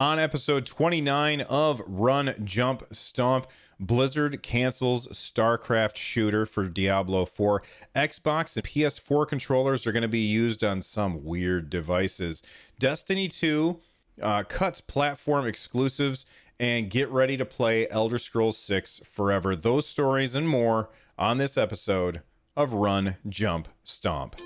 On episode 29 of Run, Jump, Stomp, Blizzard cancels Starcraft shooter for Diablo 4. Xbox and PS4 controllers are going to be used on some weird devices. Destiny 2 cuts platform exclusives, and get ready to play Elder Scrolls 6 Forever. Those stories and more on this episode of Run, Jump, Stomp.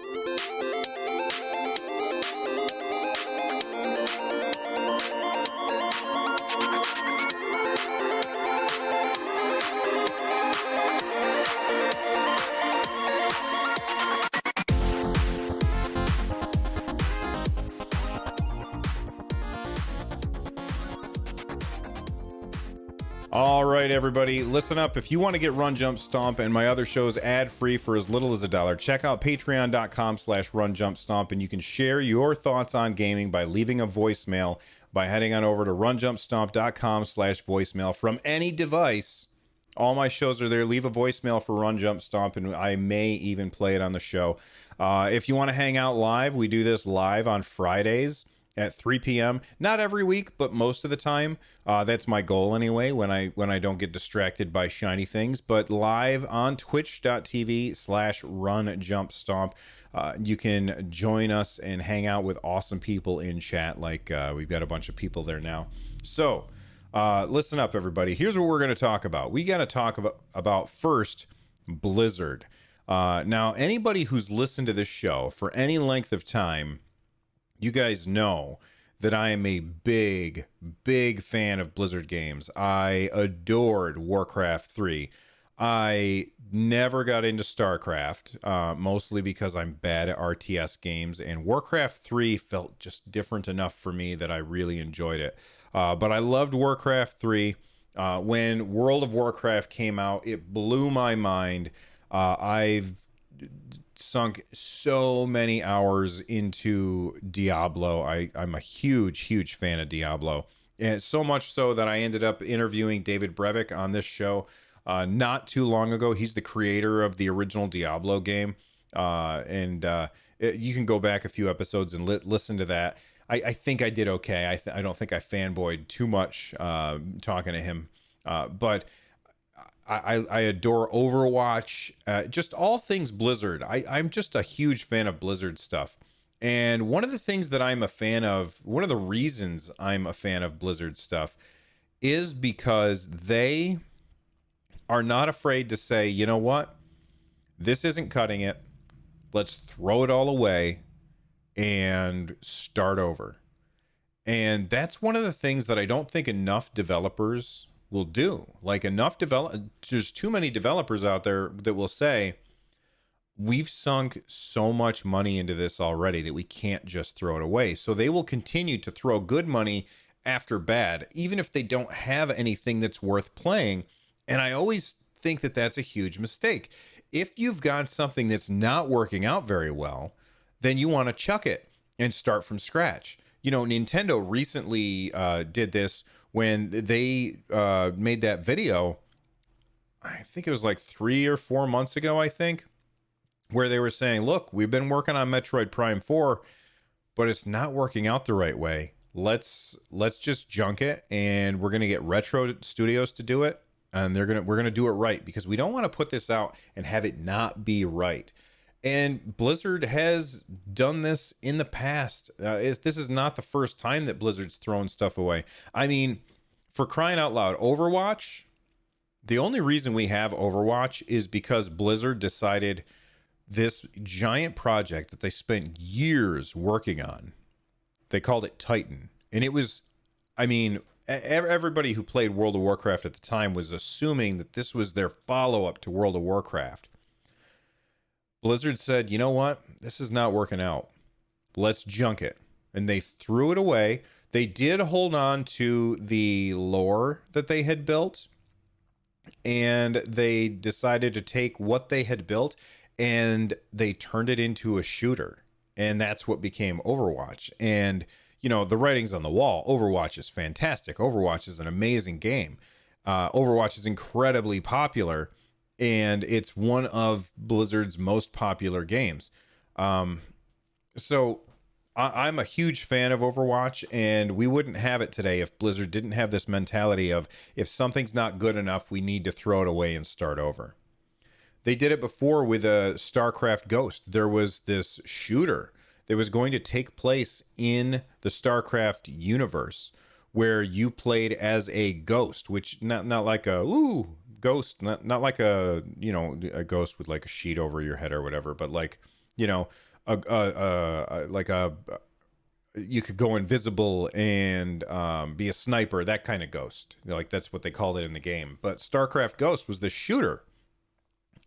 All right, everybody, listen up. If you want to get Run, Jump, Stomp and my other shows ad-free for as little as $1, check out patreon.com/runjumpstomp, and you can share your thoughts on gaming by leaving a voicemail by heading on over to runjumpstomp.com/voicemail from any device. All my shows are there. Leave a voicemail for Run, Jump, Stomp, and I may even play it on the show. If you want to hang out live, we do this live on Fridays at 3 p.m. Not every week, but most of the time. That's my goal anyway, when I don't get distracted by shiny things. But live on twitch.tv/runjumpstomp. You can join us and hang out with awesome people in chat. Like we've got a bunch of people there now. So listen up, everybody. Here's what we're going to talk about. We got to talk about first Blizzard. Now, anybody who's listened to this show for any length of time, you guys know that I am a big fan of Blizzard games. I adored Warcraft 3. I never got into Starcraft, mostly because I'm bad at RTS games, and Warcraft 3 felt just different enough for me that I really enjoyed it. But I loved Warcraft 3. When World of Warcraft came out, it blew my mind. I've sunk so many hours into Diablo. I'm a huge fan of Diablo, and so much so that I ended up interviewing David Brevik on this show not too long ago. He's the creator of the original Diablo game, and you can go back a few episodes and listen to that. I think I did okay. I don't think I fanboyed too much talking to him, but I adore Overwatch, just all things Blizzard. I'm just a huge fan of Blizzard stuff. And one of the things that I'm a fan of, one of the reasons I'm a fan of Blizzard stuff, is because they are not afraid to say, you know what, this isn't cutting it. Let's throw it all away and start over. And that's one of the things that I don't think enough developers will do. Like, there's too many developers out there that will say, we've sunk so much money into this already that we can't just throw it away. So they will continue to throw good money after bad, even if they don't have anything that's worth playing. And I always think that that's a huge mistake. If you've got something that's not working out very well, then you want to chuck it and start from scratch. You know, Nintendo recently did this when they made that video. I think it was like 3 or 4 months ago, I think, where they were saying, look, we've been working on Metroid Prime 4, but it's not working out the right way. Let's just junk it, and we're going to get Retro Studios to do it, and we're going to do it right, because we don't want to put this out and have it not be right. And Blizzard has done this in the past. This is not the first time that Blizzard's thrown stuff away. I mean, for crying out loud, Overwatch, the only reason we have Overwatch is because Blizzard decided this giant project that they spent years working on, they called it Titan. And it was, I mean, everybody who played World of Warcraft at the time was assuming that this was their follow-up to World of Warcraft. Blizzard said, you know what? This is not working out. Let's junk it. And they threw it away. They did hold on to the lore that they had built, and they decided to take what they had built and they turned it into a shooter. And that's what became Overwatch. And, you know, the writing's on the wall. Overwatch is fantastic. Overwatch is an amazing game. Overwatch is incredibly popular, and it's one of Blizzard's most popular games. So I'm a huge fan of Overwatch, and we wouldn't have it today if Blizzard didn't have this mentality of, if something's not good enough, we need to throw it away and start over. They did it before with a Starcraft Ghost. There was this shooter that was going to take place in the Starcraft universe where you played as a ghost, which not like a ghost, not like a, you know, a ghost with like a sheet over your head or whatever, but like, you know, like a, you could go invisible and be a sniper, that kind of ghost. Like, that's what they called it in the game. But Starcraft Ghost was the shooter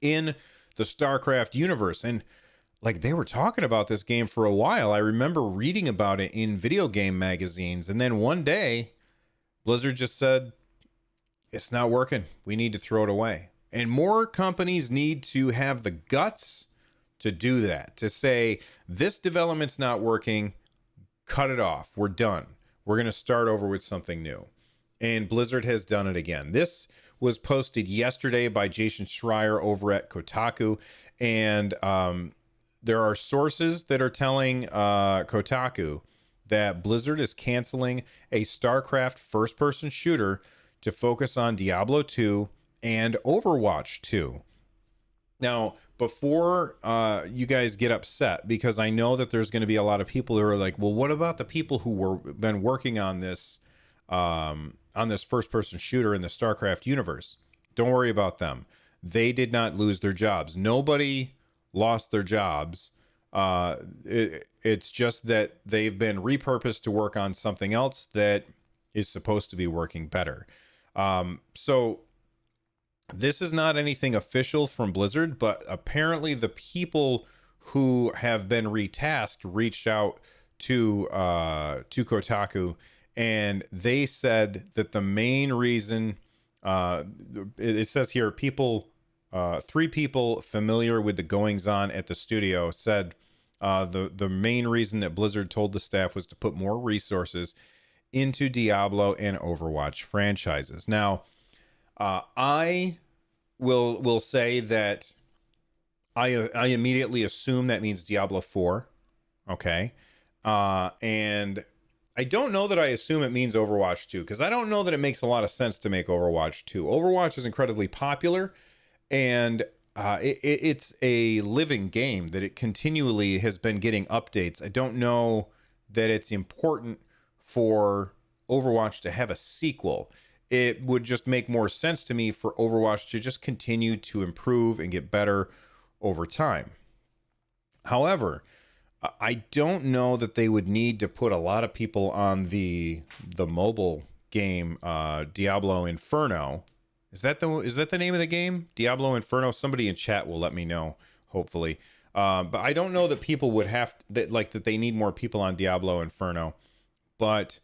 in the Starcraft universe, and like, they were talking about this game for a while. I remember reading about it in video game magazines, and then one day Blizzard just said, it's not working, we need to throw it away. And more companies need to have the guts to do that, to say, this development's not working, cut it off, we're done, we're going to start over with something new. And Blizzard has done it again. This was posted yesterday by Jason Schreier over at Kotaku, and there are sources that are telling Kotaku that Blizzard is canceling a StarCraft first-person shooter to focus on Diablo 2 and Overwatch 2. Now, before you guys get upset, because I know that there's going to be a lot of people who are like, well, what about the people who were been working on this first-person shooter in the StarCraft universe? Don't worry about them. They did not lose their jobs. Nobody lost their jobs. It's just that they've been repurposed to work on something else that is supposed to be working better. So this is not anything official from Blizzard, but apparently the people who have been retasked reached out to Kotaku, and they said that the main reason, it says here, three people familiar with the goings-on at the studio said the main reason that Blizzard told the staff was to put more resources into Diablo and Overwatch franchises. Now, I will say that I immediately assume that means Diablo 4. Okay. And I don't know that I assume it means Overwatch 2, because I don't know that it makes a lot of sense to make Overwatch 2. Overwatch is incredibly popular, and it's a living game that it continually has been getting updates. I don't know that it's important for Overwatch to have a sequel. It would just make more sense to me for Overwatch to just continue to improve and get better over time. However, I don't know that they would need to put a lot of people on the mobile game, Diablo Inferno. Is that the name of the game? Diablo Inferno? Somebody in chat will let me know, hopefully. But I don't know that people would have that they need more people on Diablo Inferno. But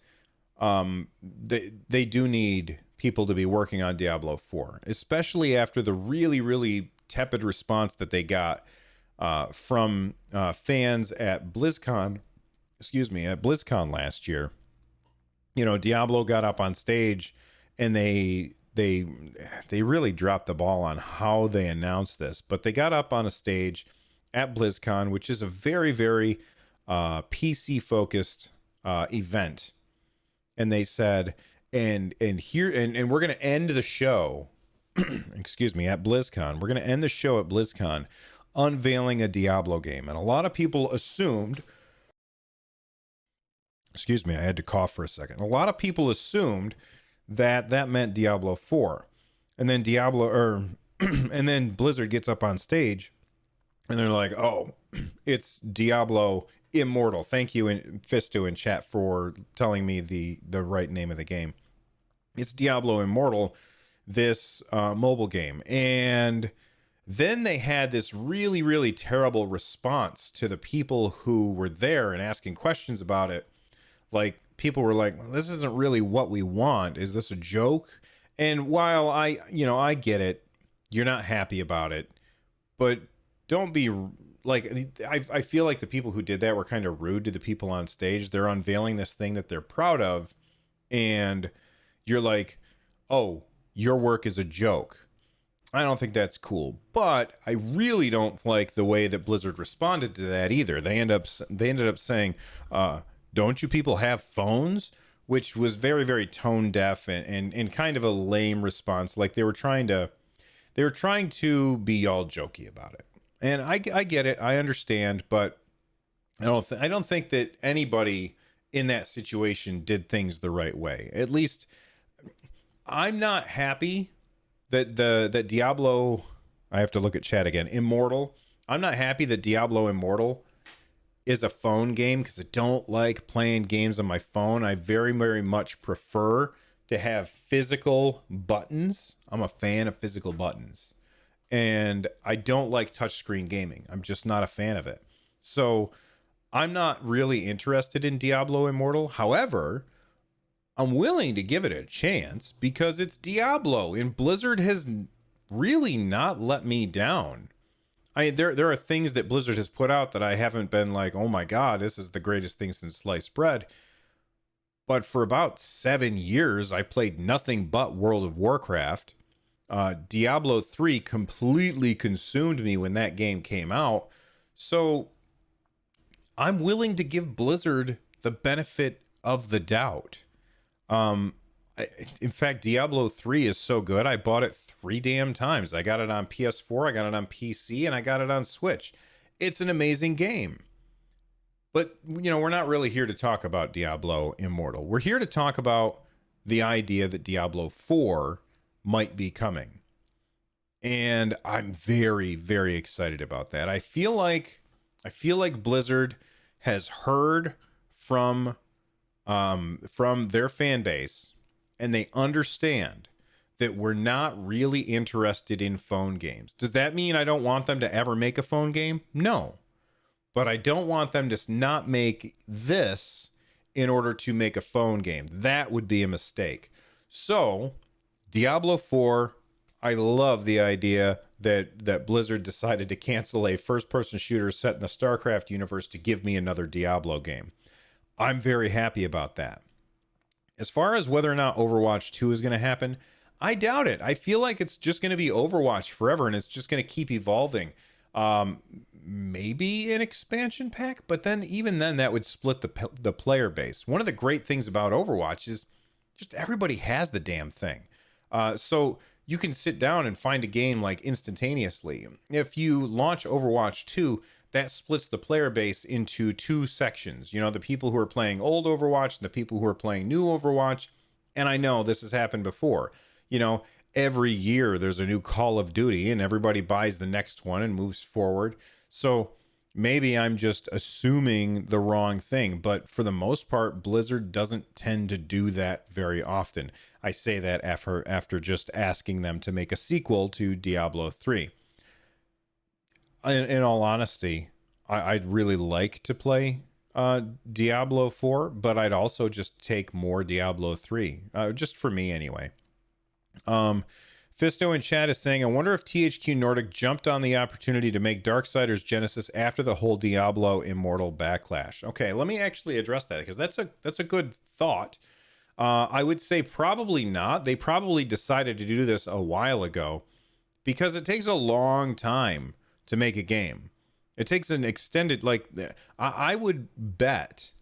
they do need people to be working on Diablo 4, especially after the really, really tepid response that they got from fans at BlizzCon, at BlizzCon last year. You know, Diablo got up on stage, and they really dropped the ball on how they announced this. But they got up on a stage at BlizzCon, which is a very, very PC focused event, and they said, and we're going to end the show at BlizzCon. We're going to end the show at BlizzCon unveiling a Diablo game. And a lot of people assumed, I had to cough for a second. A lot of people assumed that meant Diablo 4. And then and then Blizzard gets up on stage, and they're like, oh, it's Diablo Immortal. Thank you, Fisto in chat, for telling me the right name of the game. It's Diablo Immortal, this mobile game. And then they had this really, really terrible response to the people who were there and asking questions about it. Like, people were like, well, this isn't really what we want. Is this a joke? And while I get it, you're not happy about it, but don't be like, I feel like the people who did that were kind of rude to the people on stage. They're unveiling this thing that they're proud of, and you're like, oh, your work is a joke. I don't think that's cool. But I really don't like the way that Blizzard responded to that either. They ended up saying, "Don't you people have phones?" Which was very, very tone deaf and kind of a lame response. Like they were trying to be all jokey about it. And I get it, I understand, but I don't think that anybody in that situation did things the right way. At least I'm not happy that Diablo, I have to look at chat again, Immortal. I'm not happy that Diablo Immortal is a phone game because I don't like playing games on my phone. I very, very much prefer to have physical buttons. I'm a fan of physical buttons. And I don't like touchscreen gaming. I'm just not a fan of it. So I'm not really interested in Diablo Immortal. However, I'm willing to give it a chance because it's Diablo and Blizzard has really not let me down. There are things that Blizzard has put out that I haven't been like, oh my God, this is the greatest thing since sliced bread. But for about 7 years, I played nothing but World of Warcraft. Diablo 3 completely consumed me when that game came out. So I'm willing to give Blizzard the benefit of the doubt. In fact, Diablo 3 is so good, I bought it 3 damn times. I got it on PS4, I got it on PC, and I got it on Switch. It's an amazing game. But, we're not really here to talk about Diablo Immortal. We're here to talk about the idea that Diablo 4 might be coming. And I'm very, very excited about that. I feel like Blizzard has heard from their fan base, and they understand that we're not really interested in phone games. Does that mean I don't want them to ever make a phone game? No. But I don't want them to not make this in order to make a phone game. That would be a mistake. So, Diablo 4, I love the idea that Blizzard decided to cancel a first-person shooter set in the Starcraft universe to give me another Diablo game. I'm very happy about that. As far as whether or not Overwatch 2 is going to happen, I doubt it. I feel like it's just going to be Overwatch forever, and it's just going to keep evolving. Maybe an expansion pack, but then even then that would split the player base. One of the great things about Overwatch is just everybody has the damn thing. So you can sit down and find a game like instantaneously. If you launch Overwatch 2, that splits the player base into 2 sections. The people who are playing old Overwatch and the people who are playing new Overwatch. And I know this has happened before. Every year there's a new Call of Duty and everybody buys the next one and moves forward. So maybe I'm just assuming the wrong thing, but for the most part, Blizzard doesn't tend to do that very often. I say that after just asking them to make a sequel to Diablo 3. In all honesty, I'd really like to play Diablo 4, but I'd also just take more Diablo 3, just for me anyway. Fisto in chat is saying, I wonder if THQ Nordic jumped on the opportunity to make Darksiders Genesis after the whole Diablo Immortal backlash. Okay, let me actually address that because that's a good thought. I would say probably not. They probably decided to do this a while ago because it takes a long time to make a game. It takes an extended, I would bet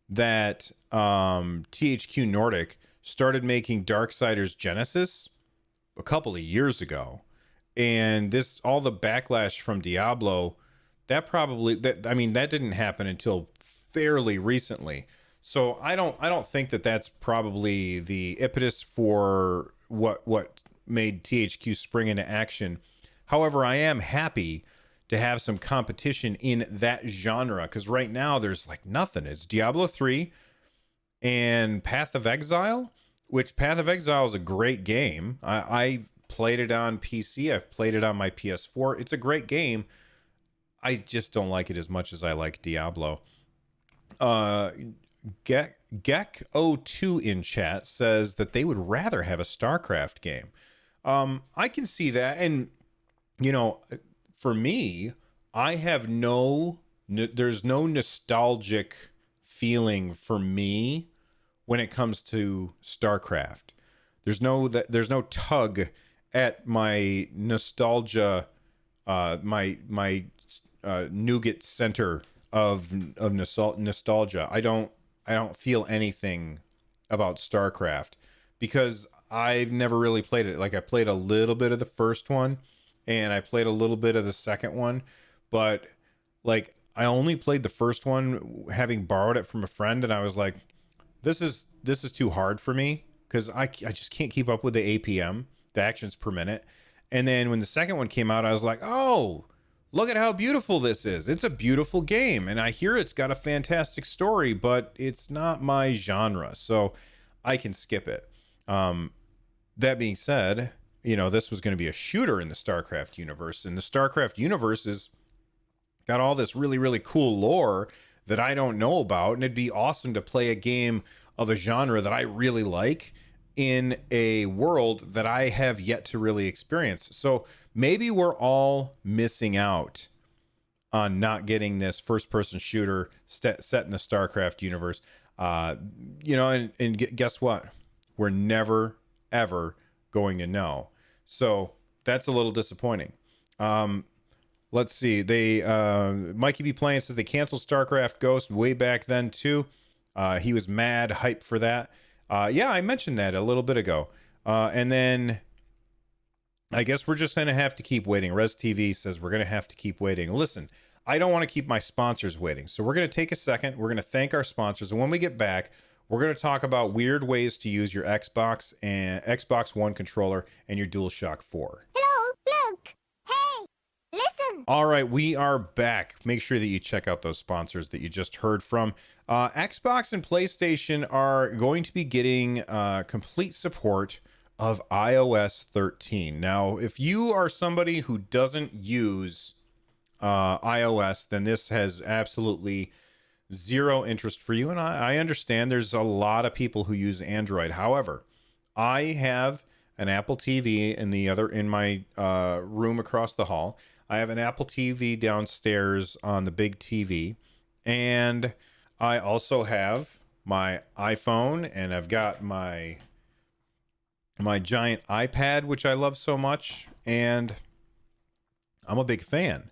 that THQ Nordic started making Darksiders Genesis a couple of years ago, and all the backlash from Diablo, that didn't happen until fairly recently. So I don't think that's probably the impetus for what made THQ spring into action. However, I am happy to have some competition in that genre because right now there's nothing. It's Diablo 3 and Path of Exile, which Path of Exile is a great game. I played it on PC. I've played it on my PS4. It's a great game. I just don't like it as much as I like Diablo. Gek02 in chat says that they would rather have a StarCraft game. I can see that. And, for me, I have there's no nostalgic feeling for me when it comes to StarCraft. There's no tug at my nostalgia, my nougat center of nostalgia. I don't feel anything about StarCraft because I've never really played it. Like I played a little bit of the first one and I played a little bit of the second one, but like I only played the first one having borrowed it from a friend, and I was like, this is too hard for me because I just can't keep up with the APM, the actions per minute. And then when the second one came out, I was like, oh, look at how beautiful this is. It's a beautiful game. And I hear it's got a fantastic story, but it's not my genre. So I can skip it. That being said, this was going to be a shooter in the StarCraft universe. And the StarCraft universe is got all this really, really cool lore that I don't know about. And it'd be awesome to play a game of a genre that I really like in a world that I have yet to really experience. So maybe we're all missing out on not getting this first person shooter set in the StarCraft universe. And guess what? We're never, ever going to know. So that's a little disappointing. Let's see. They Mikey B Playing says they canceled StarCraft Ghost way back then too. He was mad hype for that. Yeah, I mentioned that a little bit ago. And then I guess we're just going to have to keep waiting. Res TV says we're going to have to keep waiting. Listen, I don't want to keep my sponsors waiting. So we're going to take a second. We're going to thank our sponsors. And when we get back, we're going to talk about weird ways to use your Xbox and Xbox One controller and your DualShock 4. Hello, look. Hey, listen. All right, we are back. Make sure that you check out those sponsors that you just heard from. Xbox and PlayStation are going to be getting complete support of iOS 13. Now, if you are somebody who doesn't use iOS, then this has absolutely zero interest for you. And I understand there's a lot of people who use Android. However, I have an Apple TV in my room across the hall. I have an Apple TV downstairs on the big TV, and I also have my iPhone, and I've got my giant iPad, which I love so much, and I'm a big fan.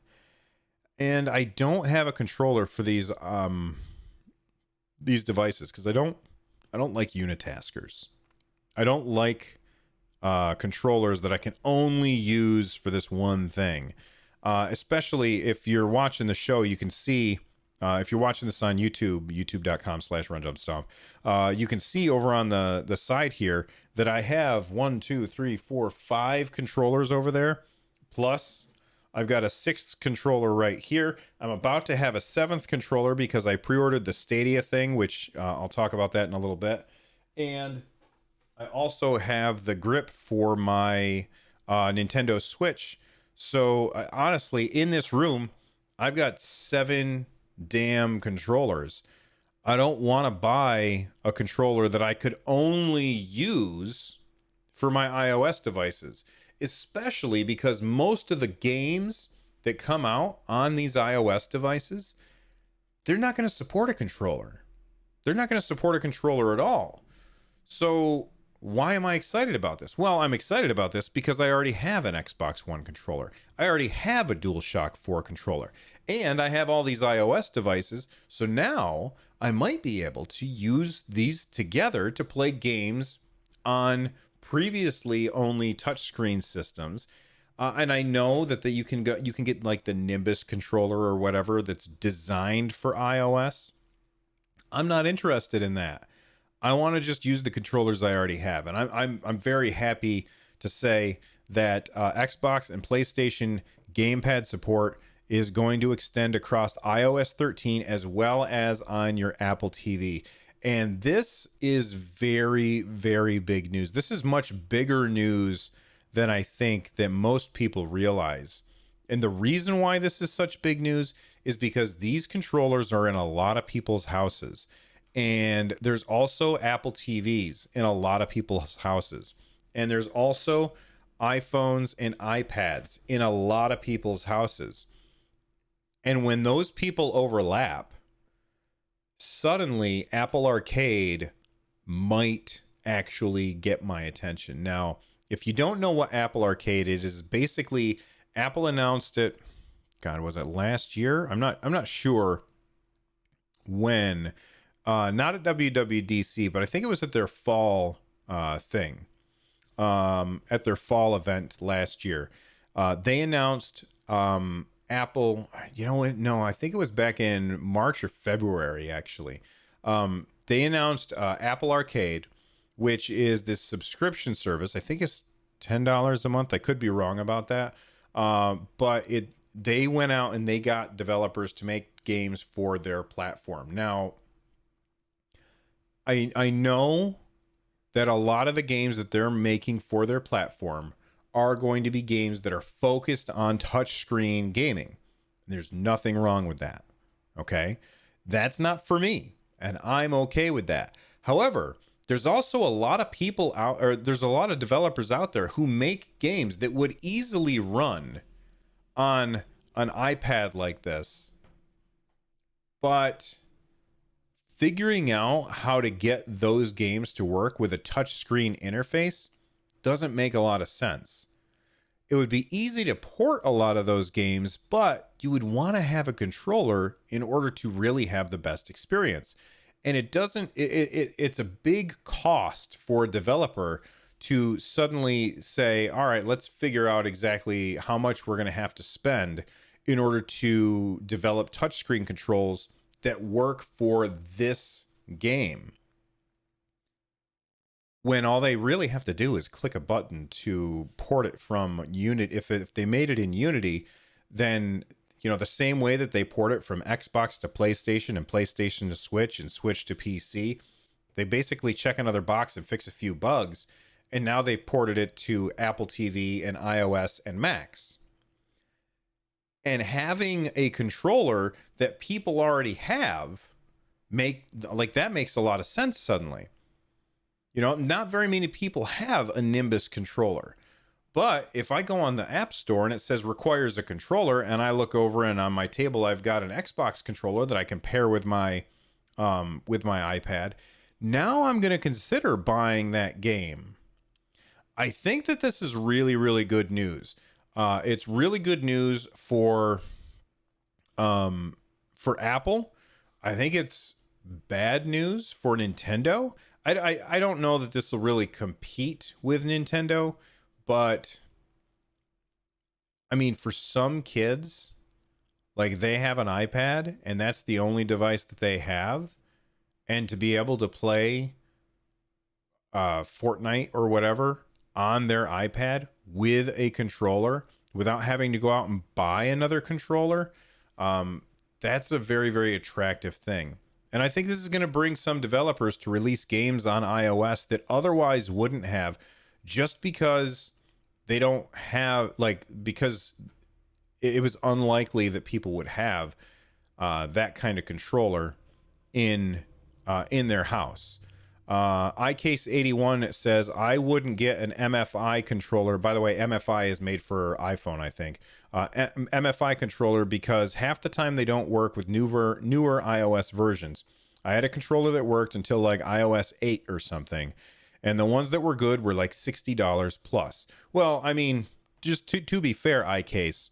And I don't have a controller for these devices because I don't like unitaskers. I don't like controllers that I can only use for this one thing. Especially if you're watching the show, you can see, if you're watching this on YouTube, youtube.com/runjumpstomp, you can see over on the side here that I have 5 controllers over there. Plus, I've got a 6th controller right here. I'm about to have a 7th controller because I pre-ordered the Stadia thing, which I'll talk about that in a little bit. And I also have the grip for my Nintendo Switch. So honestly, in this room, I've got 7 damn controllers. I don't want to buy a controller that I could only use for my iOS devices, especially because most of the games that come out on these iOS devices, they're not going to support a controller. They're not going to support a controller at all. So why am I excited about this? Well, I'm excited about this because I already have an Xbox One controller. I already have a DualShock 4 controller. And I have all these iOS devices. So now I might be able to use these together to play games on previously only touchscreen systems. And I know that you can get like the Nimbus controller or whatever that's designed for iOS. I'm not interested in that. I want to just use the controllers I already have, and I'm very happy to say that Xbox and PlayStation gamepad support is going to extend across iOS 13 as well as on your Apple TV. And this is very, very big news. This is much bigger news than I think that most people realize. And the reason why this is such big news is because these controllers are in a lot of people's houses. And there's also Apple TVs in a lot of people's houses. And there's also iPhones and iPads in a lot of people's houses. And when those people overlap, suddenly Apple Arcade might actually get my attention. Now, If you don't know what Apple Arcade is, basically Apple announced it. God, was it last year? I'm not sure when. Not at WWDC, but I think it was at their fall thing. At their fall event last year, they announced Apple. You know what? No, I think it was back in March or February. Actually, they announced Apple Arcade, which is this subscription service. I think it's $10 a month. I could be wrong about that. But they went out and they got developers to make games for their platform. Now, I know that a lot of the games that they're making for their platform are going to be games that are focused on touchscreen gaming. There's nothing wrong with that. Okay? That's not for me, and I'm okay with that. However, there's also a lot of people out, or there's a lot of developers out there who make games that would easily run on an iPad like this. But figuring out how to get those games to work with a touchscreen interface doesn't make a lot of sense. It would be easy to port a lot of those games, but you would want to have a controller in order to really have the best experience. And it's a big cost for a developer to suddenly say, all right, let's figure out exactly how much we're going to have to spend in order to develop touchscreen controls that work for this game, when all they really have to do is click a button to port it from Unity. If they made it in Unity, then, you know, the same way that they port it from Xbox to PlayStation and PlayStation to Switch and Switch to PC, they basically check another box and fix a few bugs, and now they've ported it to Apple TV and iOS and Macs. And having a controller that people already have that makes a lot of sense suddenly. You know, not very many people have a Nimbus controller. But if I go on the App Store and it says requires a controller, and I look over and on my table I've got an Xbox controller that I can pair with my iPad, now I'm going to consider buying that game. I think that this is really, really good news. It's really good news for Apple. I think it's bad news for Nintendo. I don't know that this will really compete with Nintendo, but I mean, for some kids, like, they have an iPad and that's the only device that they have, and to be able to play Fortnite or whatever on their iPad with a controller without having to go out and buy another controller, that's a very, very attractive thing. And I think this is going to bring some developers to release games on iOS that otherwise wouldn't have, just because they don't have, because it was unlikely that people would have that kind of controller in their house. iCase81 says, I wouldn't get an MFI controller. By the way, MFI is made for iPhone, I think. MFI controller, because half the time they don't work with newer iOS versions. I had a controller that worked until like iOS 8 or something, and the ones that were good were like $60 plus. Well, I mean, just to be fair, iCase,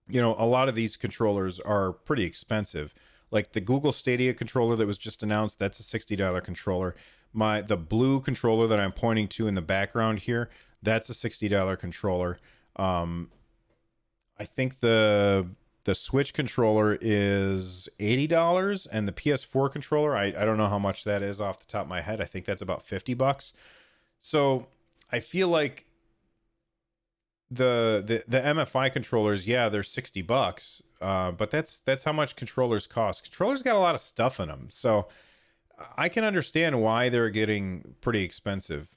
you know, a lot of these controllers are pretty expensive. Like the Google Stadia controller that was just announced, that's a $60 controller. The blue controller that I'm pointing to in the background here, that's a $60 controller. I think the Switch controller is $80, and the PS4 controller, I don't know how much that is off the top of my head. I think that's about $50. So I feel like the MFI controllers, yeah, they're $60, but that's how much controllers cost. Controllers got a lot of stuff in them, so I can understand why they're getting pretty expensive.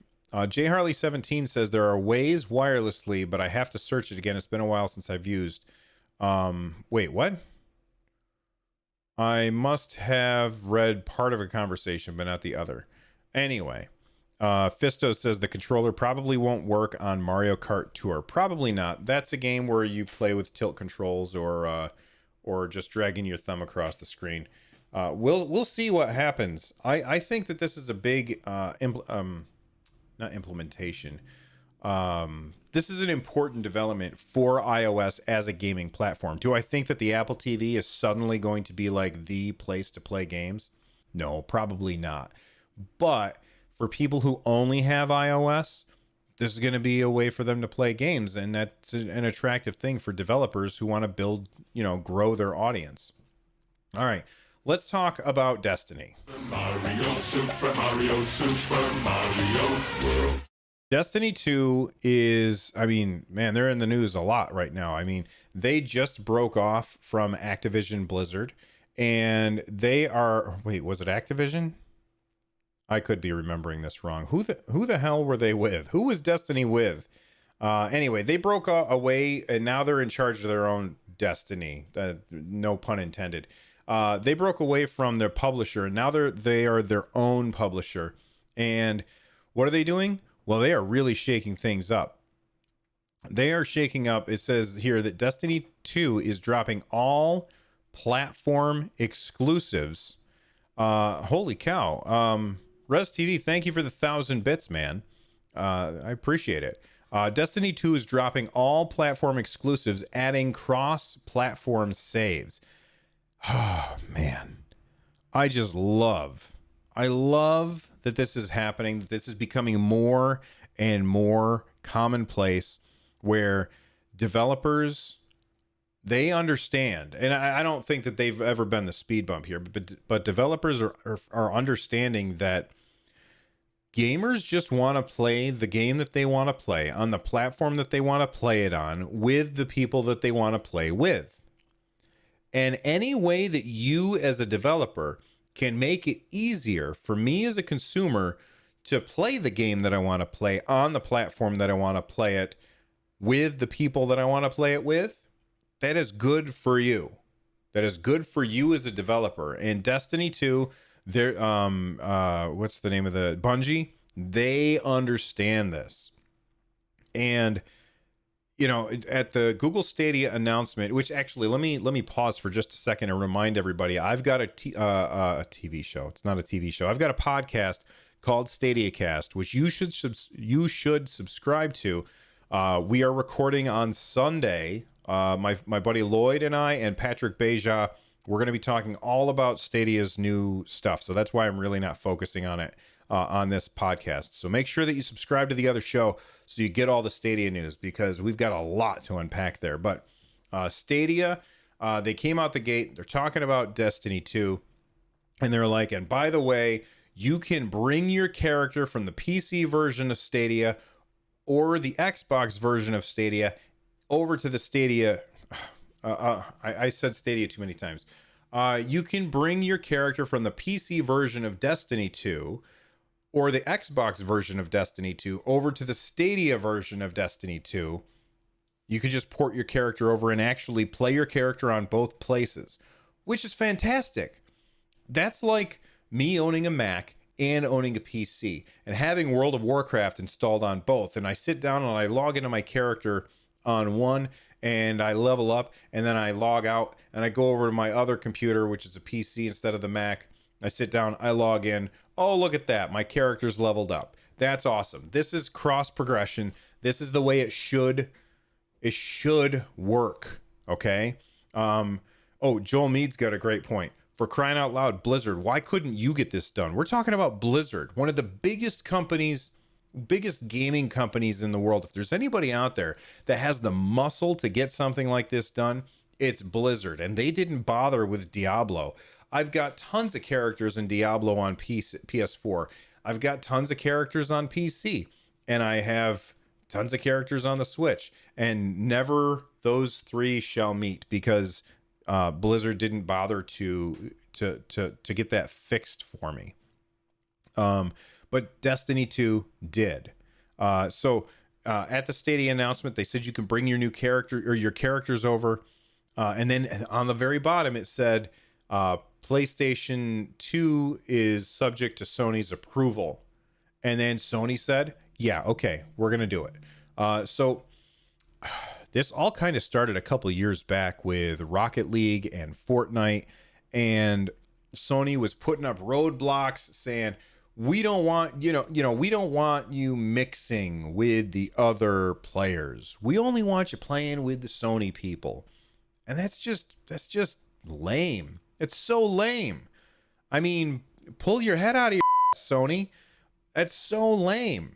J Harley 17 says there are ways wirelessly, but I have to search it again. It's been a while since I've used. Wait, what? I must have read part of a conversation, but not the other. Anyway. Fisto says the controller probably won't work on Mario Kart Tour. Probably not. That's a game where you play with tilt controls or just dragging your thumb across the screen. We'll see what happens. I think that this is a big not implementation, This is an important development for iOS as a gaming platform. Do I think that the Apple TV is suddenly going to be like the place to play games? No, probably not. But for people who only have iOS, this is going to be a way for them to play games, and that's an attractive thing for developers who want to build, grow their audience. All right, let's talk about Destiny. Super Mario World. Destiny 2 is, man, they're in the news a lot right now. They just broke off from Activision Blizzard, and they are, wait, was it Activision? I could be remembering this wrong. Who the hell were they with? Who was Destiny with? Anyway, they broke away, and now they're in charge of their own destiny. No pun intended. They broke away from their publisher, and now they are their own publisher. And what are they doing? Well, they are really shaking things up. They are shaking up. It says here that Destiny 2 is dropping all platform exclusives. Holy cow. Res TV, thank you for the 1,000 bits, man. I appreciate it. Destiny 2 is dropping all platform exclusives, adding cross-platform saves. Oh, man. I love that this is happening, that this is becoming more and more commonplace, where developers, they understand, and I don't think that they've ever been the speed bump here, but developers are understanding that gamers just want to play the game that they want to play on the platform that they want to play it on with the people that they want to play with. And any way that you as a developer can make it easier for me as a consumer to play the game that I want to play on the platform that I want to play it with the people that I want to play it with, that is good for you. That is good for you as a developer. And Destiny 2, they're what's the name of the Bungie? They understand this. And at the Google Stadia announcement, which actually let me pause for just a second and remind everybody, I've got a TV show. It's not a TV show. I've got a podcast called StadiaCast, which you should subscribe to. We are recording on Sunday. My buddy Lloyd and I and Patrick Beja, we're going to be talking all about Stadia's new stuff. So that's why I'm really not focusing on it on this podcast. So make sure that you subscribe to the other show so you get all the Stadia news, because we've got a lot to unpack there. But Stadia, they came out the gate. They're talking about Destiny 2. And they're like, and by the way, you can bring your character from the PC version of Stadia or the Xbox version of Stadia over to the Stadia. I said Stadia too many times. You can bring your character from the PC version of Destiny 2 or the Xbox version of Destiny 2 over to the Stadia version of Destiny 2. You could just port your character over and actually play your character on both places, which is fantastic. That's like me owning a Mac and owning a PC and having World of Warcraft installed on both. And I sit down and I log into my character on one and I level up, and then I log out and I go over to my other computer, which is a PC instead of the Mac. I sit down, I log in. Oh, look at that. My character's leveled up. That's awesome. This is cross progression. This is the way it should work. Okay. Joel Mead's got a great point. For crying out loud, Blizzard, why couldn't you get this done? We're talking about Blizzard, one of the biggest gaming companies in the world. If there's anybody out there that has the muscle to get something like this done, it's Blizzard. And they didn't bother with Diablo. I've got tons of characters in Diablo on PS4. I've got tons of characters on PC. And I have tons of characters on the Switch. And never those three shall meet, because Blizzard didn't bother to get that fixed for me. But Destiny 2 did. So at the Stadia announcement, they said you can bring your new character or your characters over. And then on the very bottom, it said PlayStation 2 is subject to Sony's approval. And then Sony said, yeah, okay, we're going to do it. So this all kind of started a couple years back with Rocket League and Fortnite. And Sony was putting up roadblocks saying, we don't want, we don't want you mixing with the other players. We only want you playing with the Sony people. And that's just lame. It's so lame. I mean, pull your head out of your ass, Sony. That's so lame.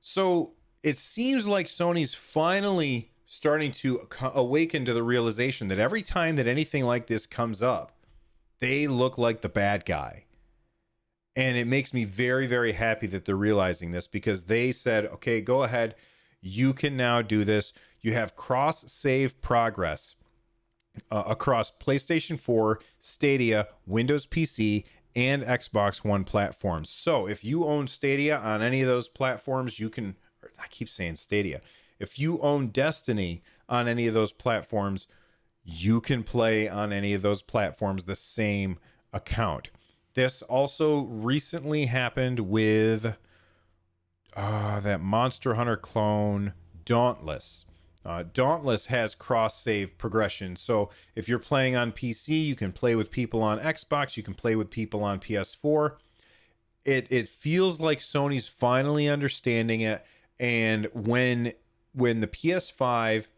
So it seems like Sony's finally starting to awaken to the realization that every time that anything like this comes up, they look like the bad guy. And it makes me very, very happy that they're realizing this, because they said, okay, go ahead. You can now do this. You have cross-save progress across PlayStation 4, Stadia, Windows PC, and Xbox One platforms. So if you own Stadia on any of those platforms, you can, I keep saying Stadia. If you own Destiny on any of those platforms, you can play on any of those platforms the same account. This also recently happened with that Monster Hunter clone, Dauntless. Dauntless has cross-save progression. So if you're playing on PC, you can play with people on Xbox. You can play with people on PS4. It feels like Sony's finally understanding it. And when the PS5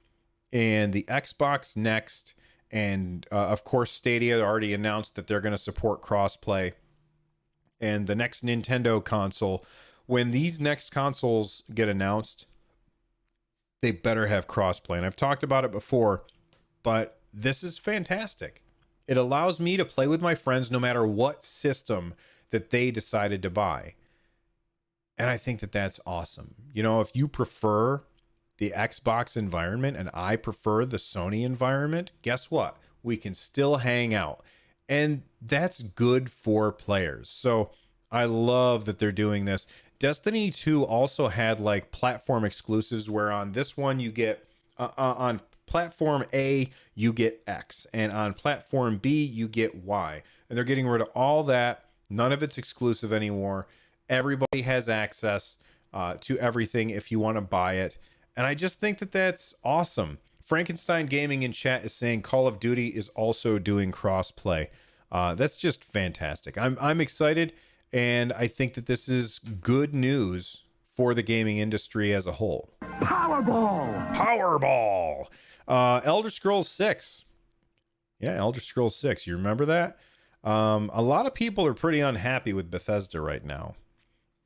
and the Xbox Next, and of course Stadia already announced that they're going to support crossplay, and the next Nintendo console, when these next consoles get announced, they better have crossplay. And I've talked about it before, but this is fantastic. It allows me to play with my friends no matter what system that they decided to buy. And I think that that's awesome. If you prefer the Xbox environment and I prefer the Sony environment, guess what? We can still hang out. And that's good for players. So I love that they're doing this. Destiny 2 also had like platform exclusives, where on this one you get on platform A you get X, and on platform B you get Y. And they're getting rid of all that. None of it's exclusive anymore. Everybody has access to everything if you want to buy it. And I just think that that's awesome. Frankenstein Gaming in chat is saying Call of Duty is also doing crossplay. That's just fantastic. I'm excited. And I think that this is good news for the gaming industry as a whole. Powerball. Elder Scrolls 6. Yeah, Elder Scrolls 6. You remember that? A lot of people are pretty unhappy with Bethesda right now.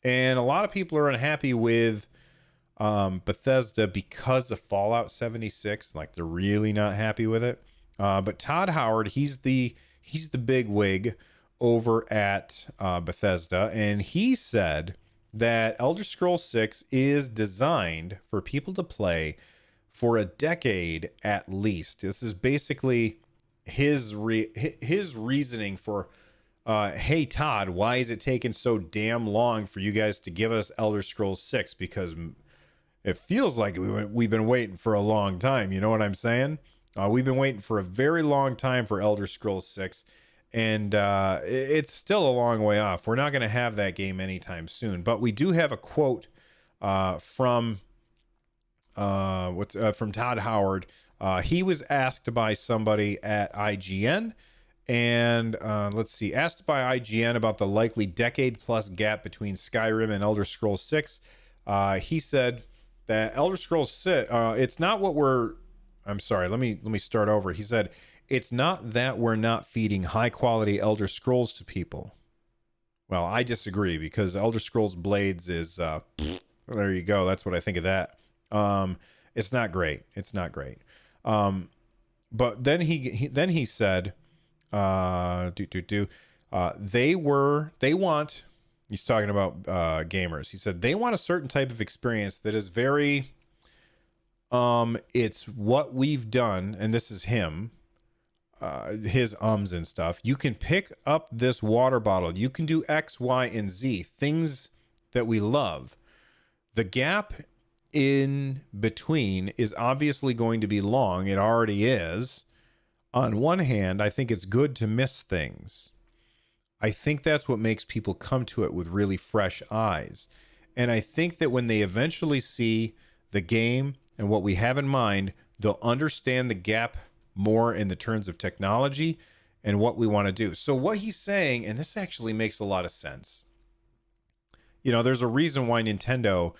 And a lot of people are unhappy with Bethesda because of Fallout 76. Like, they're really not happy with it. But Todd Howard, he's the big wig over at Bethesda, and he said that Elder Scrolls 6 is designed for people to play for a decade at least. This is basically his reasoning for, hey Todd, why is it taking so damn long for you guys to give us Elder Scrolls 6? Because it feels like we've been waiting for a long time. You know what I'm saying? We've been waiting for a very long time for Elder Scrolls 6. And it's still a long way off. We're not going to have that game anytime soon. But we do have a quote from Todd Howard. He was asked by somebody at IGN, and asked by IGN about the likely decade-plus gap between Skyrim and Elder Scrolls 6. He said that Elder Scrolls 6, it's not what we're. I'm sorry. Let me start over. He said, it's not that we're not feeding high quality Elder Scrolls to people. Well, I disagree, because Elder Scrolls Blades is there you go. That's what I think of that. It's not great. It's not great. But then he said they want, he's talking about gamers. He said they want a certain type of experience that is very it's what we've done, and this is him. His ums and stuff. You can pick up this water bottle. You can do X, Y, and Z, things that we love. The gap in between is obviously going to be long. It already is. On one hand, I think it's good to miss things. I think that's what makes people come to it with really fresh eyes. And I think that when they eventually see the game and what we have in mind, they'll understand the gap more in the terms of technology and what we want to do. So what he's saying, and this actually makes a lot of sense. You know, there's a reason why Nintendo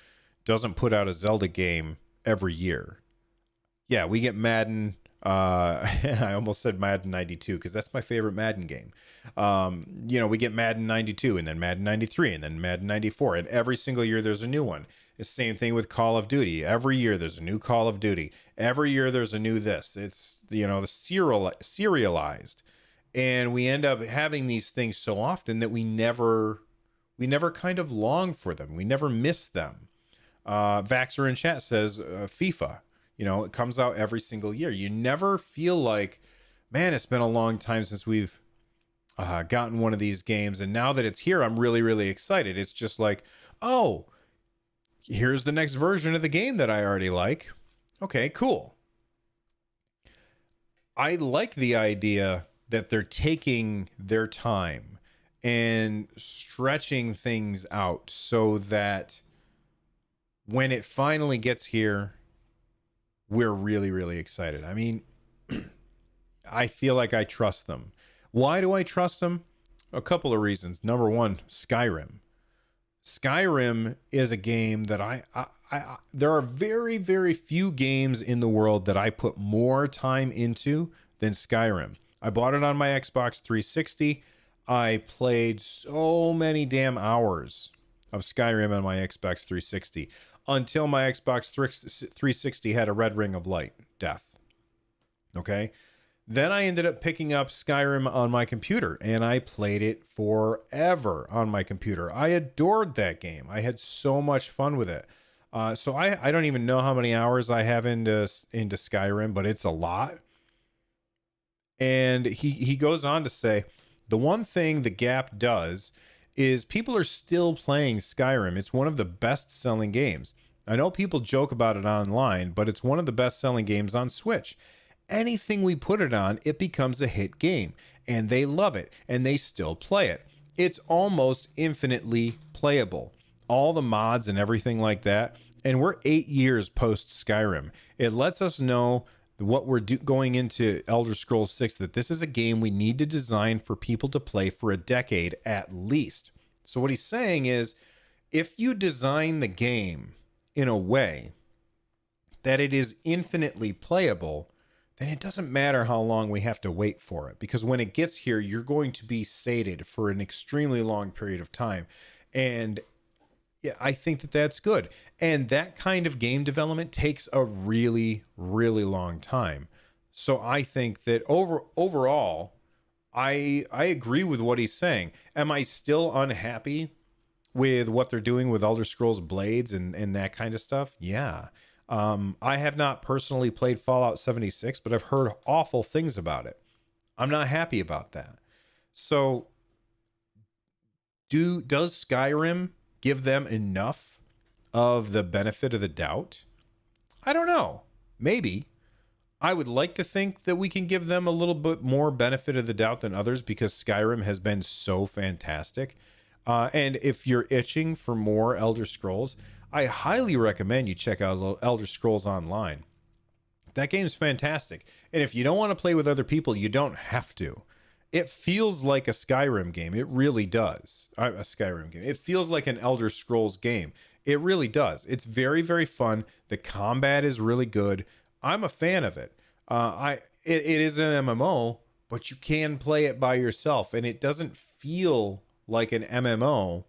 doesn't put out a Zelda game every year. Yeah, we get Madden. I almost said Madden 92 because that's my favorite Madden game. You know, we get Madden 92 and then Madden 93 and then Madden 94. And every single year there's a new one. It's the same thing with Call of Duty. Every year there's a new Call of Duty. Every year there's a new this. It's, you know, the serialized. And we end up having these things so often that we never kind of long for them. We never miss them. Vaxer in chat says FIFA. You know, it comes out every single year. You never feel like, man, it's been a long time since we've gotten one of these games. And now that it's here, I'm really, really excited. It's just like, oh, here's the next version of the game that I already like. Okay, cool. I like the idea that they're taking their time and stretching things out so that when it finally gets here, we're really, really excited. I mean, I feel like I trust them. Why do I trust them? A couple of reasons. Number one, Skyrim. Skyrim is a game that I there are very, very few games in the world that I put more time into than Skyrim. I bought it on my Xbox 360. I played so many damn hours of Skyrim on my Xbox 360 until my Xbox 360 had a red ring of light death. Okay. Then I ended up picking up Skyrim on my computer and I played it forever on my computer. I adored that game. I had so much fun with it. So I don't even know how many hours I have into Skyrim, but it's a lot. And he goes on to say, the one thing the Gap does is people are still playing Skyrim. It's one of the best-selling games. I know people joke about it online, but it's one of the best-selling games on Switch. Anything we put it on, it becomes a hit game, and they love it, and they still play it. It's almost infinitely playable. All the mods and everything like that, and we're 8 years post Skyrim. It lets us know what we're going into Elder Scrolls 6, that this is a game we need to design for people to play for a decade at least. So what he's saying is, if you design the game in a way that it is infinitely playable, then it doesn't matter how long we have to wait for it. Because when it gets here, you're going to be sated for an extremely long period of time. And yeah, I think that that's good. And that kind of game development takes a really, really long time. So I think that overall, I agree with what he's saying. Am I still unhappy with what they're doing with Elder Scrolls Blades and that kind of stuff? Yeah. I have not personally played Fallout 76, but I've heard awful things about it. I'm not happy about that. So does Skyrim give them enough of the benefit of the doubt? I don't know. Maybe. I would like to think that we can give them a little bit more benefit of the doubt than others because Skyrim has been so fantastic. And if you're itching for more Elder Scrolls, I highly recommend you check out Elder Scrolls Online. That game's fantastic. And if you don't want to play with other people, you don't have to. It feels like a Skyrim game. It really does. A Skyrim game. It feels like an Elder Scrolls game. It really does. It's very, very fun. The combat is really good. I'm a fan of it. It is an MMO, but you can play it by yourself, and it doesn't feel like an MMO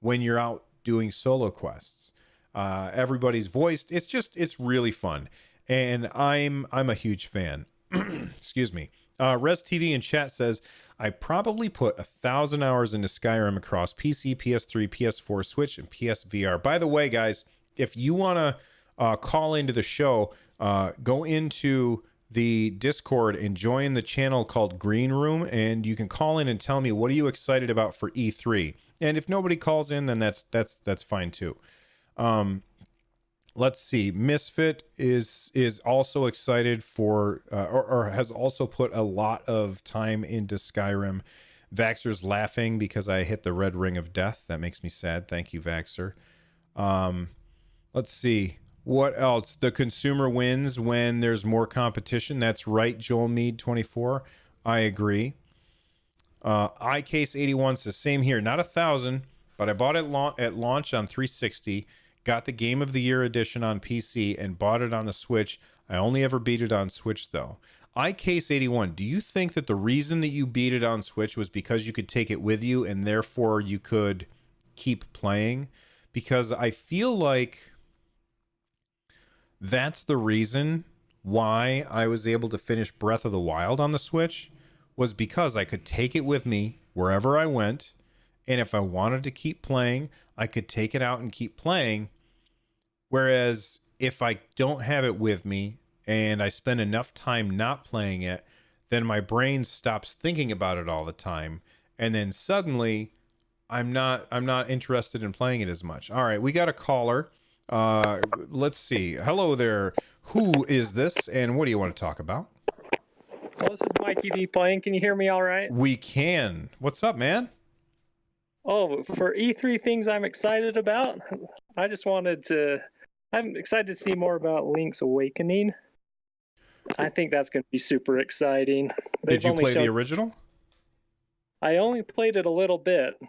when you're out doing solo quests. Everybody's voiced. It's really fun, and I'm a huge fan. Excuse me. Res TV in chat says, I probably put 1,000 hours into Skyrim across PC, PS3, PS4, Switch, and PSVR. By the way, guys, if you want to call into the show, go into the Discord and join the channel called Green Room, and you can call in and tell me, what are you excited about for E3? And if nobody calls in, then that's fine too. Let's see. Misfit is also excited for, or has also put a lot of time into Skyrim. Vaxer's laughing because I hit the red ring of death. That makes me sad. Thank you, Vaxer. Let's see. What else? The consumer wins when there's more competition. That's right, Joel Mead 24. I agree. iCase81 says, same here. Not 1,000. but I bought it at launch on 360, got the Game of the Year edition on PC, and bought it on the Switch. I only ever beat it on Switch, though. iCase81, do you think that the reason that you beat it on Switch was because you could take it with you and therefore you could keep playing? Because I feel like that's the reason why I was able to finish Breath of the Wild on the Switch, was because I could take it with me wherever I went, and if I wanted to keep playing, I could take it out and keep playing. Whereas if I don't have it with me and I spend enough time not playing it, then my brain stops thinking about it all the time, and then suddenly I'm not interested in playing it as much. All right, we got a caller. Let's see. Hello there. Who is this, and what do you want to talk about? Well, this is Mikey D playing. Can you hear me all right? We can. What's up, man? Oh, for E3 things I'm excited about, I'm excited to see more about Link's Awakening. I think that's going to be super exciting. Did you play the original? I only played it a little bit,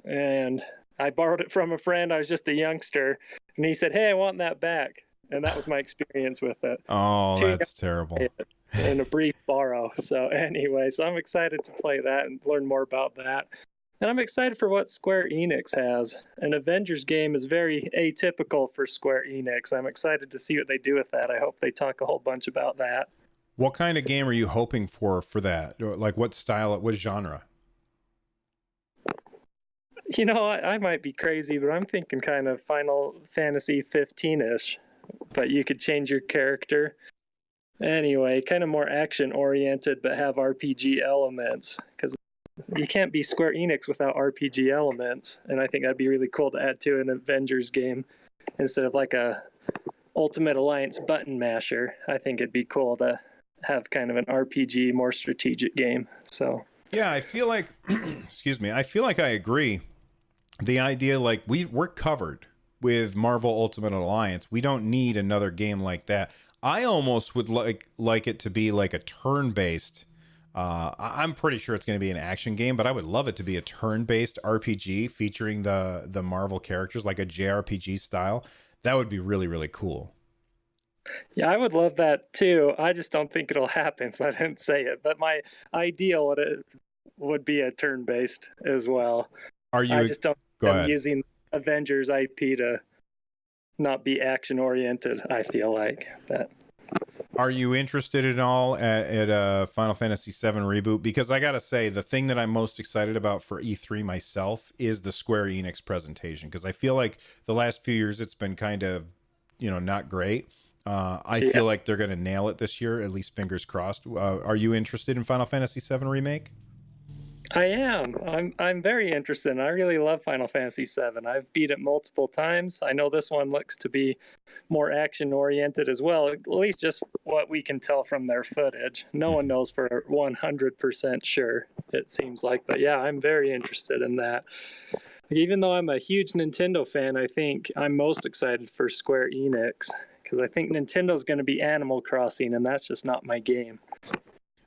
and I borrowed it from a friend. I was just a youngster, and he said, "Hey, I want that back." And that was my experience with it. Oh, that's terrible. In a brief borrow. So anyway, I'm excited to play that and learn more about that. And I'm excited for what Square Enix has. An Avengers game is very atypical for Square Enix. I'm excited to see what they do with that. I hope they talk a whole bunch about that. What kind of game are you hoping for that? Like what style, what genre? You know, I might be crazy, but I'm thinking kind of Final Fantasy 15-ish. But you could change your character. Anyway, kind of more action-oriented, but have RPG elements. Because you can't be Square Enix without RPG elements. And I think that'd be really cool to add to an Avengers game. Instead of like a Ultimate Alliance button masher. I think it'd be cool to have kind of an RPG, more strategic game. So yeah, I feel like, excuse me, I feel like I agree. The idea, like, we're covered with Marvel Ultimate Alliance. We don't need another game like that. I almost would like it to be like a turn-based. I'm pretty sure it's going to be an action game, but I would love it to be a turn-based RPG featuring the Marvel characters, like a JRPG style. That would be really, really cool. Yeah, I would love that too. I just don't think it'll happen, so I didn't say it. But my ideal would be a turn-based as well. I just don't go ahead. Using Avengers IP to not be action-oriented, I feel like. But are you interested at all at a Final Fantasy VII reboot? Because I gotta say, the thing that I'm most excited about for E3 myself is the Square Enix presentation, because I feel like the last few years it's been kind of, not great. I feel like they're gonna nail it this year, at least fingers crossed. Are you interested in Final Fantasy VII Remake? I am. I'm very interested. I really love Final Fantasy VII. I've beat it multiple times. I know this one looks to be more action-oriented as well, at least just what we can tell from their footage. No one knows for 100% sure, it seems like. But yeah, I'm very interested in that. Even though I'm a huge Nintendo fan, I think I'm most excited for Square Enix, because I think Nintendo's going to be Animal Crossing, and that's just not my game.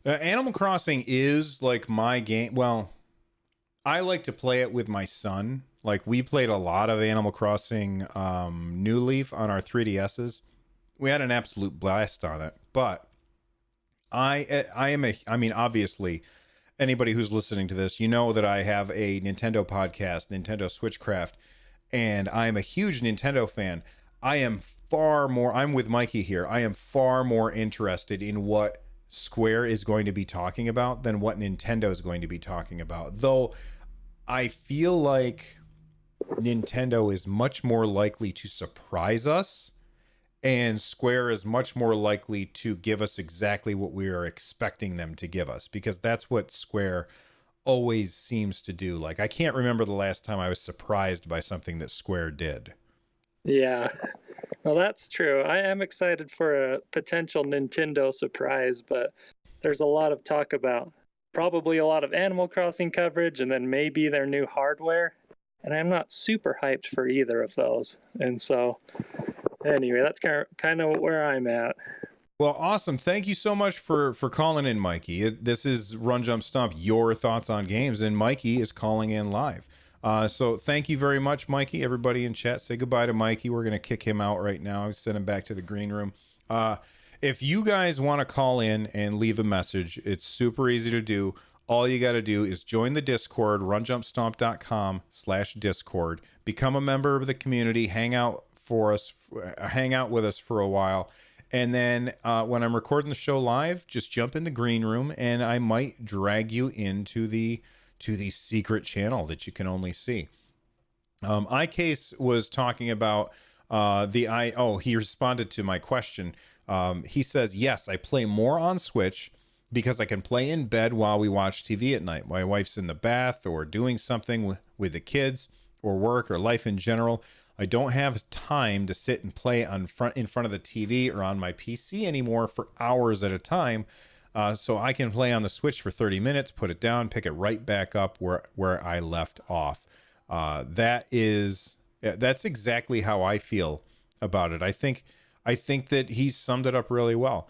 Animal Crossing is like my game. Well, I like to play it with my son. Like, we played a lot of Animal Crossing New Leaf on our 3DSs. We had an absolute blast on it. But I mean, obviously, anybody who's listening to this, you know that I have a Nintendo podcast, Nintendo Switchcraft, and I am a huge Nintendo fan. I'm with Mikey here. I am far more interested in what Square is going to be talking about than what Nintendo is going to be talking about. Though I feel like Nintendo is much more likely to surprise us, and Square is much more likely to give us exactly what we are expecting them to give us, because that's what Square always seems to do. Like, I can't remember the last time I was surprised by something that Square did. Yeah. Well, that's true. I am excited for a potential Nintendo surprise, but there's a lot of talk about probably a lot of Animal Crossing coverage and then maybe their new hardware. And I'm not super hyped for either of those. And so, anyway, that's kind of where I'm at. Well, awesome. Thank you so much for calling in, Mikey. This is Run Jump Stomp, your thoughts on games, and Mikey is calling in live. So thank you very much, Mikey. Everybody in chat, say goodbye to Mikey. We're going to kick him out right now. Send him back to the green room. If you guys want to call in and leave a message, it's super easy to do. All you got to do is join the Discord, runjumpstomp.com/Discord. Become a member of the community. Hang out with us for a while. And then when I'm recording the show live, just jump in the green room and I might drag you into the secret channel that you can only see. iCase was talking about he responded to my question. He says, yes, I play more on Switch because I can play in bed while we watch TV at night. My wife's in the bath or doing something with the kids or work or life in general. I don't have time to sit and play in front of the TV or on my PC anymore for hours at a time. So I can play on the Switch for 30 minutes, put it down, pick it right back up where I left off. That's exactly how I feel about it. I think that he's summed it up really well.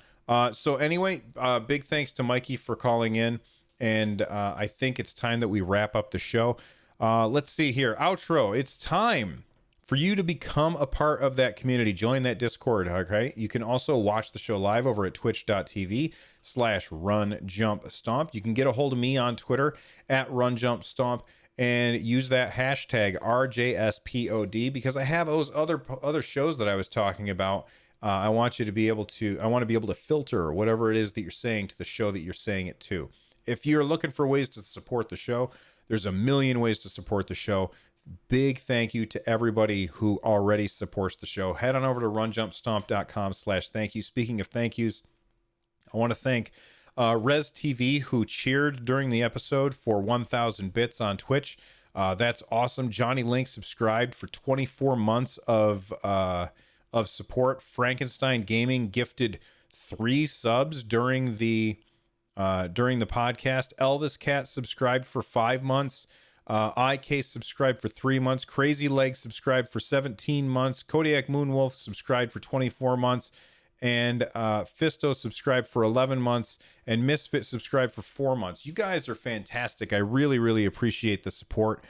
So anyway, big thanks to Mikey for calling in. And I think it's time that we wrap up the show. Let's see here. Outro. It's time for you to become a part of that community. Join that Discord, okay? You can also watch the show live over at twitch.tv/runjumpstomp. You can get a hold of me on Twitter at runjumpstomp and use that hashtag RJSPod because I have those other shows that I was talking about. I want to be able to filter whatever it is that you're saying to the show that you're saying it to. If you're looking for ways to support the show, there's a million ways to support the show. Big thank you to everybody who already supports the show. Head on over to runjumpstomp.com/thank you. Speaking of thank yous, I want to thank Res TV, who cheered during the episode for 1,000 bits on Twitch. That's awesome. Johnny Link subscribed for 24 months of support. Frankenstein Gaming gifted 3 subs during the podcast. Elvis Cat subscribed for 5 months. iCase subscribed for 3 months. Crazy Leg subscribed for 17 months. Kodiak Moonwolf subscribed for 24 months. And Fisto subscribed for 11 months. And Misfit subscribed for 4 months. You guys are fantastic. I really, really appreciate the support.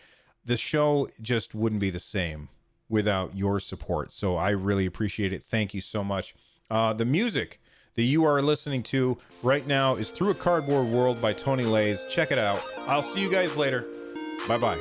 The show just wouldn't be the same without your support. So I really appreciate it. Thank you so much. The music that you are listening to right now is Through a Cardboard World by Tony Lays. Check it out. I'll see you guys later. Bye-bye.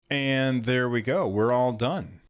And there we go. We're all done.